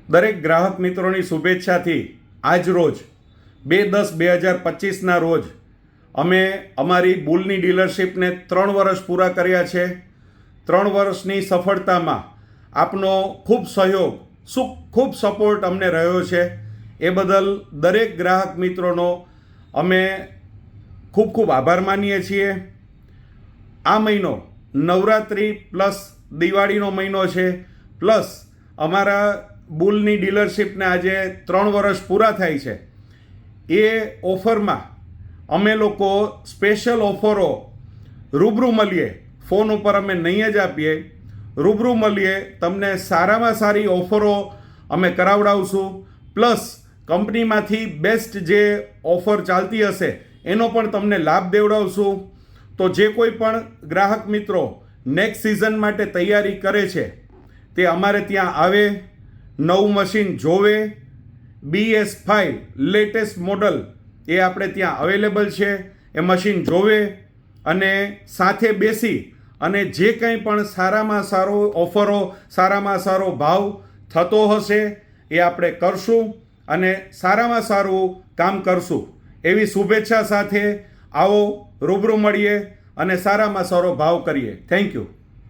દરેક ગ્રાહક મિત્રોની શુભેચ્છાથી આજ રોજ 2/10/2025ના રોજ અમે અમારી બુલની ડીલરશીપને 3 વર્ષ પૂરા કર્યા છે। 3 વર્ષની સફળતામાં આપનો ખૂબ સહયોગ, ખૂબ સપોર્ટ અમને રહ્યો છે। એ બદલ દરેક ગ્રાહક મિત્રોનો અમે ખૂબ આભાર માનીએ છીએ। આ મહિનો નવરાત્રિ પ્લસ દિવાળીનો મહિનો છે, પ્લસ અમારા બુલની ડીલરશીપને આજે 3 વર્ષ પૂરા થાય છે। એ ઓફરમાં અમે લોકો સ્પેશિયલ ઓફરો રૂબરૂ મળીએ, ફોન ઉપર અમે નહીં જ આપીએ, રૂબરૂ મળીએ, તમને સારામાં સારી ઓફરો અમે કરાવડાવશું। પ્લસ કંપનીમાંથી બેસ્ટ જે ઓફર ચાલતી હશે એનો પણ તમને લાભ દેવડાવશું। તો જે કોઈ પણ ગ્રાહક મિત્રો નેક્સ્ટ સિઝન માટે તૈયારી કરે છે તે અમારે ત્યાં આવે, નવું મશીન જોવે। BS5 લેટેસ્ટ મોડલ એ આપણે ત્યાં અવેલેબલ છે, એ મશીન જોવે અને સાથે બેસી અને જે કંઈ પણ સારામાં સારો ઓફરો, સારામાં સારો ભાવ થતો હશે એ આપણે કરશું અને સારામાં સારું કામ કરશું। એવી શુભેચ્છા સાથે આવો રૂબરૂ મળીએ અને સારામાં સારો ભાવ કરીએ। Thank you.